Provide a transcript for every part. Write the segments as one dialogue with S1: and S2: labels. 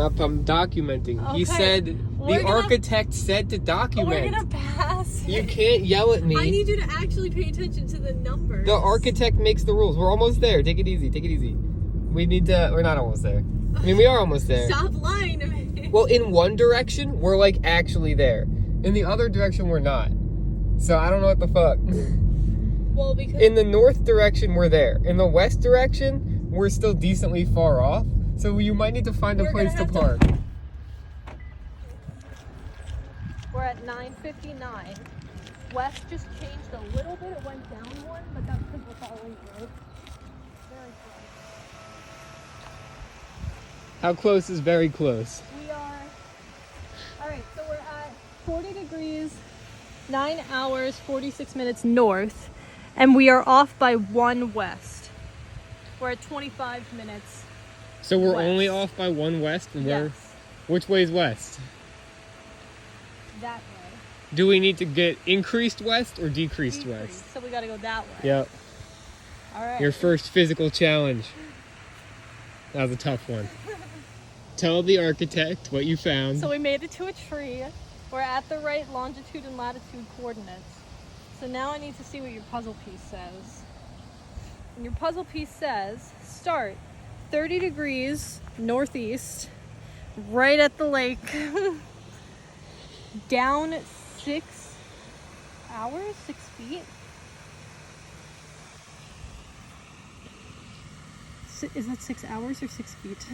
S1: I'm documenting.
S2: Okay.
S1: He said, the architect said to document.
S2: We're gonna pass.
S1: You can't yell at me.
S2: I need you to actually pay attention to the numbers.
S1: The architect makes the rules. We're almost there. Take it easy. Take it easy. We're not almost there. I mean, we are almost there.
S2: Stop lying to me.
S1: Well, in one direction, we're like actually there. In the other direction, we're not. So I don't know what the fuck.
S2: Well, because
S1: In the north direction, we're there. In the west direction, we're still decently far off. So you might need to find a place to park.
S2: We're at 9:59. West just changed a little bit. It went down one, but that's because we're following the road. Very close.
S1: How close is very close?
S2: We are. All right, so we're at 40 degrees, 9 hours, 46 minutes north, and we are off by 1 west. We're at 25 minutes.
S1: So we're
S2: West.
S1: only off by 1 west? And
S2: Yes,
S1: which way is west?
S2: that way.
S1: Do we need to get increased west or decreased
S2: Decrease,
S1: west?
S2: so we got to go that way.
S1: Yep.
S2: All right.
S1: Your first physical challenge. That was a tough one. Tell the architect what you found.
S2: So we made it to a tree. We're at the right longitude and latitude coordinates. So now I need to see what your puzzle piece says. And your puzzle piece says, start 30 degrees northeast, right at the lake, down 6 hours, 6 feet. Is that 6 hours or 6 feet?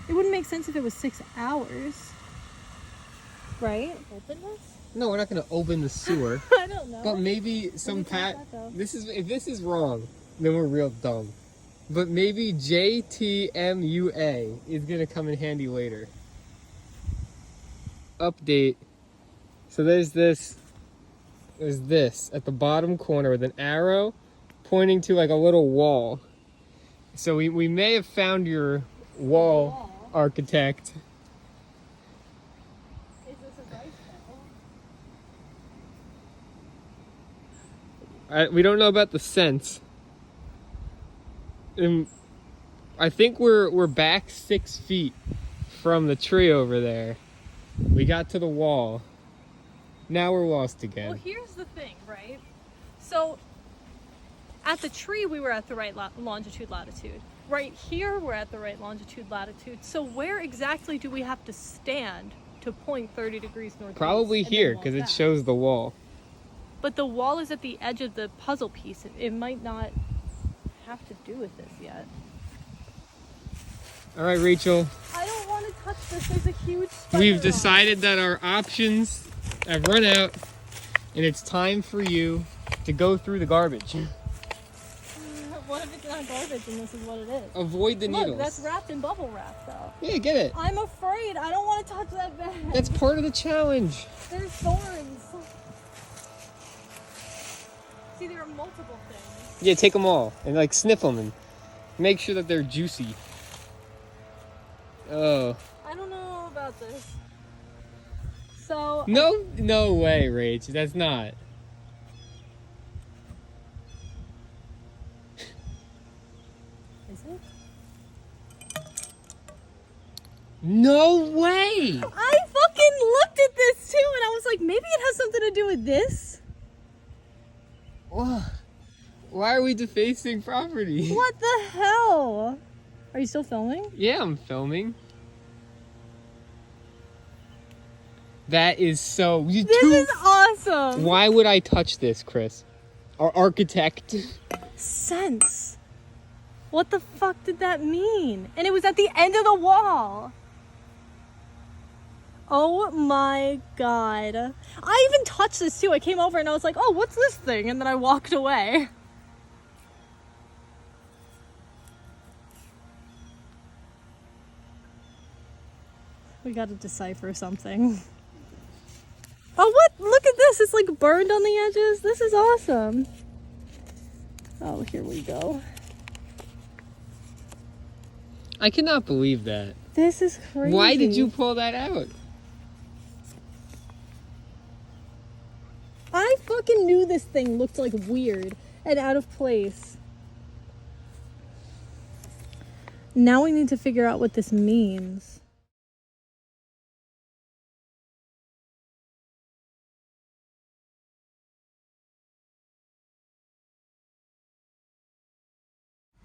S2: It wouldn't make sense if it was 6 hours. Right? Open this?
S1: No, we're not going to open the sewer.
S2: I don't know.
S1: But maybe some
S2: Let me try that, though.
S1: if this is wrong, then we're real dumb. But maybe JTMUA is going to come in handy later. Update. So there's this at the bottom corner with an arrow pointing to like a little wall. So we may have found your wall, architect.
S2: Is this a rice bowl?
S1: We don't know about the scent. I think we're back 6 feet from the tree over there. We got to the wall. Now we're lost again.
S2: Well, here's the thing, right? So, at the tree, we were at the right longitude, latitude. Right here, we're at the right longitude, latitude. So, where exactly do we have to stand to point 30 degrees northeast?
S1: Probably
S2: and then
S1: here,
S2: walk
S1: because it
S2: back?
S1: shows the wall.
S2: But the wall is at the edge of the puzzle piece. It might not have to do with this yet.
S1: All right, Rachel.
S2: I don't want to touch this. There's a huge spider
S1: We've
S2: on it.
S1: decided that our options have run out, and it's time for you to go through the garbage.
S2: What if it's not garbage and this is what it is?
S1: Avoid the needles.
S2: Look, that's wrapped in bubble wrap, though.
S1: Yeah, get it.
S2: I'm afraid. I don't want to touch that bag.
S1: That's part of the challenge.
S2: There's thorns. See, there are multiple things.
S1: Yeah, take them all and like sniff them and make sure that they're juicy. Oh.
S2: I don't know about this. So.
S1: No way, Rach. That's not.
S2: Is it?
S1: No way!
S2: I fucking looked at this too and I was like, maybe it has something to do with this?
S1: Why are we defacing property?
S2: What the hell? Are you still filming?
S1: Yeah, I'm filming. That is so...
S2: This is awesome.
S1: Why would I touch this, Chris? Our architect.
S2: Sense. What the fuck did that mean? And it was at the end of the wall. Oh my god. I even touched this too. I came over and I was like, oh, what's this thing? And then I walked away. We gotta decipher something. Oh, what? Look at this. It's like burned on the edges. This is awesome. Oh, here we go.
S1: I cannot believe that.
S2: This is crazy.
S1: Why did you pull that out?
S2: I fucking knew this thing looked like weird and out of place. Now we need to figure out what this means.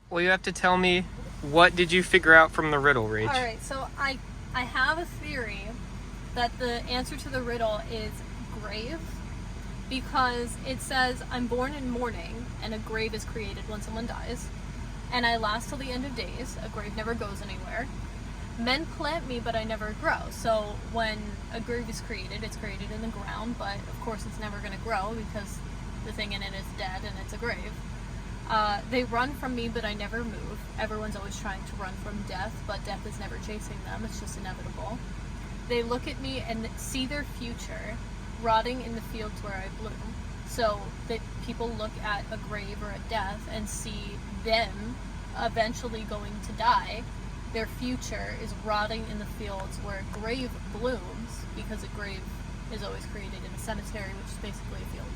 S1: Well, you have to tell me, what did you figure out from the riddle, Rach?
S2: All right, so I have a theory that the answer to the riddle is grave, because it says, I'm born in mourning, and a grave is created when someone dies, and I last till the end of days. A grave never goes anywhere. Men plant me, but I never grow. So when a grave is created, it's created in the ground, but of course it's never going to grow because the thing in it is dead and it's a grave. They run from me, but I never move. Everyone's always trying to run from death, but death is never chasing them. It's just inevitable. They look at me and see their future rotting in the fields where I bloom. So that people look at a grave or a death and see them eventually going to die. Their future is rotting in the fields where a grave blooms, because a grave is always created in a cemetery, which is basically a field.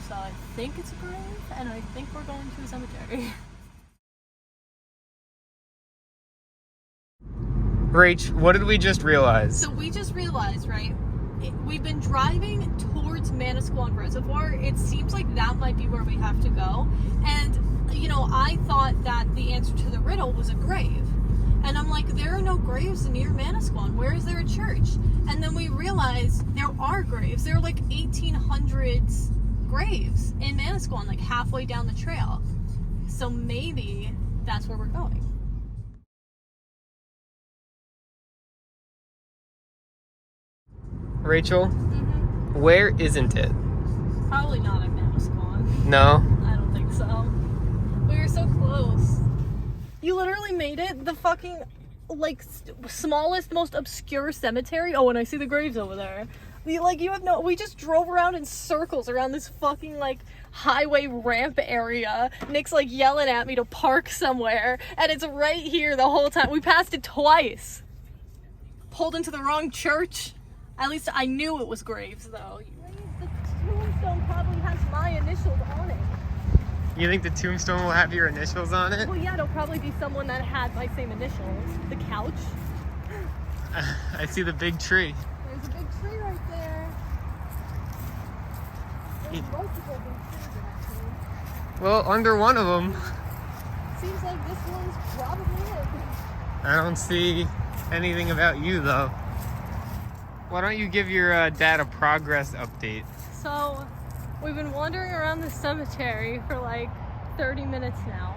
S2: So I think it's a grave, and I think we're going to a cemetery.
S1: Rach, what did we just realize?
S2: So we just realized, right? We've been driving towards Manasquan Reservoir. It seems like that might be where we have to go. And, you know, I thought that the answer to the riddle was a grave. And I'm like, there are no graves near Manasquan. Where is there a church? And then we realized there are graves. There are like 1800s graves in Manasquan, like halfway down the trail. So maybe that's where we're going.
S1: Rachel, where isn't it?
S2: Probably not in Manasquan.
S1: No?
S2: I don't think so. We were so close. You literally made it the fucking, like, smallest, most obscure cemetery. Oh, and I see the graves over there. We just drove around in circles around this fucking, like, highway ramp area. Nick's, like, yelling at me to park somewhere, and it's right here the whole time. We passed it twice. Pulled into the wrong church. At least I knew it was graves, though. The tombstone probably has my initials on it.
S1: You think the tombstone will have your initials on it?
S2: Well, yeah, it'll probably be someone that had my same initials. The couch.
S1: I see the big tree.
S2: There's a big tree right there. There's multiple big trees, actually.
S1: Well, under one of them.
S2: Seems like this one's probably it.
S1: I don't see anything about you, though. Why don't you give your dad a progress update?
S2: So, we've been wandering around the cemetery for like 30 minutes now.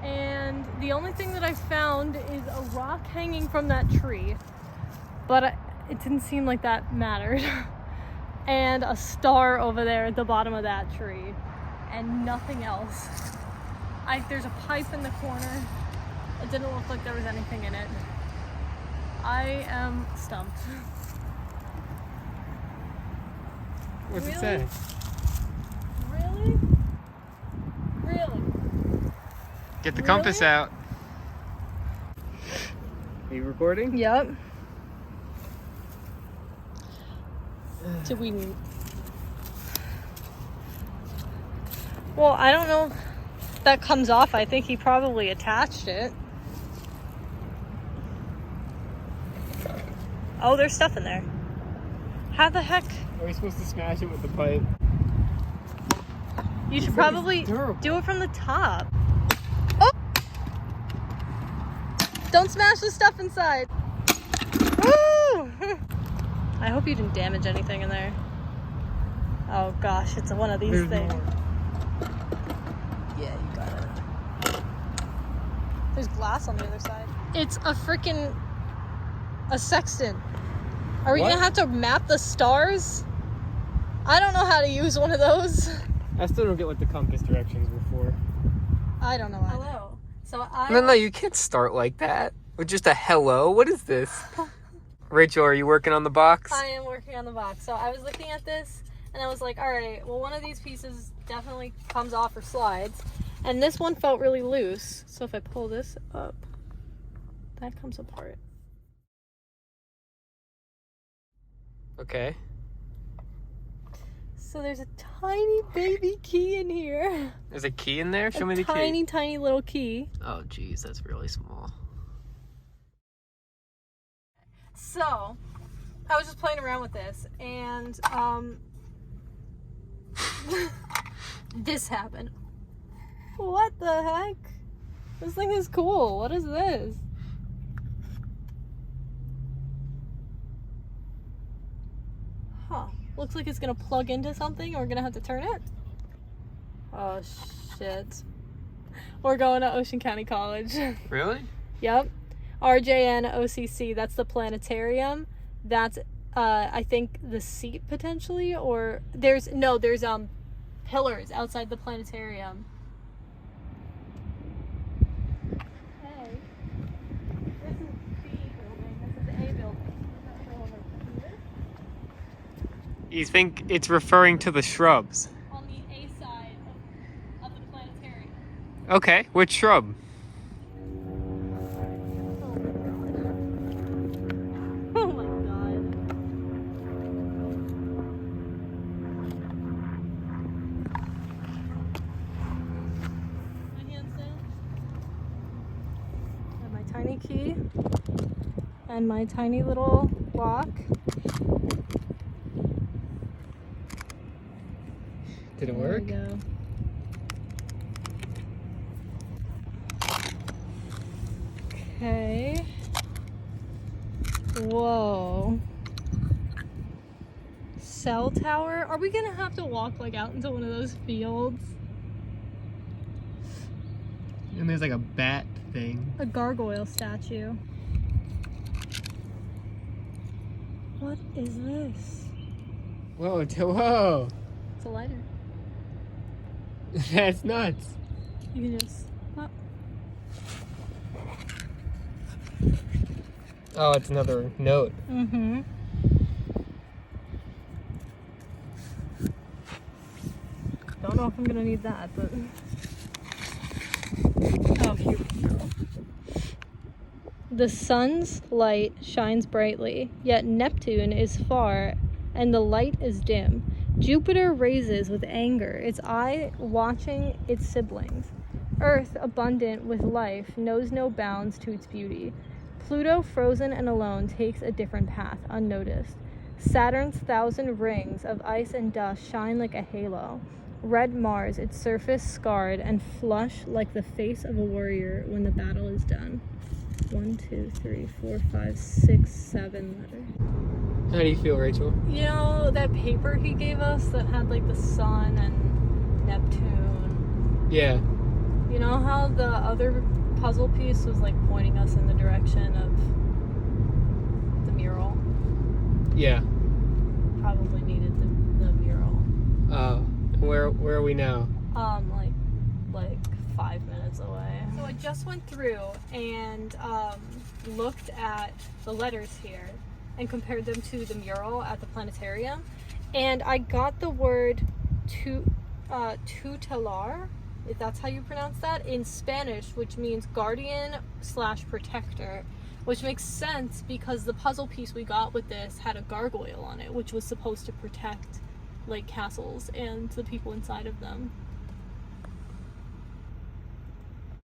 S2: And the only thing that I found is a rock hanging from that tree. But it didn't seem like that mattered. And a star over there at the bottom of that tree. And nothing else. There's a pipe in the corner. It didn't look like there was anything in it. I am stumped.
S1: What's
S2: Really?
S1: it say?
S2: Really? Really?
S1: Get the compass
S2: Really?
S1: out. Are you recording?
S2: Yep. Did we... Well, I don't know if that comes off. I think he probably attached it. Oh, there's stuff in there. How the heck?
S1: Are we supposed to smash it with the pipe?
S2: You should
S1: It's like
S2: probably
S1: it's durable.
S2: do it from the top. Oh! Don't smash the stuff inside. Woo! I hope you didn't damage anything in there. Oh gosh, it's one of these
S1: There's
S2: things.
S1: more.
S2: Yeah, you got it. There's glass on the other side. It's a freaking sextant. Are we
S1: What?
S2: gonna have to map the stars? I don't know how to use one of those.
S1: I still don't get what the compass directions were for.
S2: I don't know. Hello. So
S1: No, you can't start like that. With just a hello. What is this? Rachel, are you working on the box?
S2: I am working on the box. So I was looking at this and I was like, all right, well, one of these pieces definitely comes off or slides. And this one felt really loose. So if I pull this up, that comes apart.
S1: Okay.
S2: So there's a tiny baby key in here.
S1: There's a key in there? Show me the key.
S2: Tiny, tiny little key.
S1: Oh, geez, that's really small.
S2: So, I was just playing around with this, and this happened. What the heck? This thing is cool. What is this? Huh. Looks like it's gonna plug into something, and we're gonna have to turn it. Oh, shit. We're going to Ocean County College.
S1: Really?
S2: Yep. RJN OCC, that's the planetarium. That's I think the seat potentially, or there's pillars outside the planetarium. Hey. This is B building, this is A building.
S1: You think it's referring to the shrubs?
S2: On the A side of the planetarium.
S1: Okay, which shrub?
S2: Oh my god. My hands down. I have my tiny key and my tiny little lock.
S1: Did it
S2: There
S1: work?
S2: we go. Okay. Whoa. Cell tower? Are we gonna have to walk like out into one of those fields?
S1: And there's like a bat thing.
S2: A gargoyle statue. What is this?
S1: Whoa, whoa.
S2: It's a lighter.
S1: That's nuts.
S2: You can just. Oh.
S1: Oh, it's another note.
S2: Mm-hmm. Don't know if I'm gonna need that, but. Oh, here we go. The sun's light shines brightly, yet Neptune is far, and the light is dim. Jupiter raises with anger, its eye watching its siblings. Earth, abundant with life, knows no bounds to its beauty. Pluto, frozen and alone, takes a different path, unnoticed. Saturn's 1,000 rings of ice and dust shine like a halo. Red Mars, its surface scarred and flush like the face of a warrior when the battle is done. 1, 2, 3, 4, 5, 6, 7 letters.
S1: How do you feel, Rachel?
S2: You know that paper he gave us that had like the sun and Neptune?
S1: Yeah.
S2: You know how the other puzzle piece was like pointing us in the direction of the mural?
S1: Yeah.
S2: Probably needed the mural.
S1: Oh. Where are we now?
S2: Like 5 minutes away. So I just went through and looked at the letters here and compared them to the mural at the planetarium, and I got the word tutelar, if that's how you pronounce that, in Spanish, which means guardian/protector, which makes sense because the puzzle piece we got with this had a gargoyle on it, which was supposed to protect like castles and the people inside of them.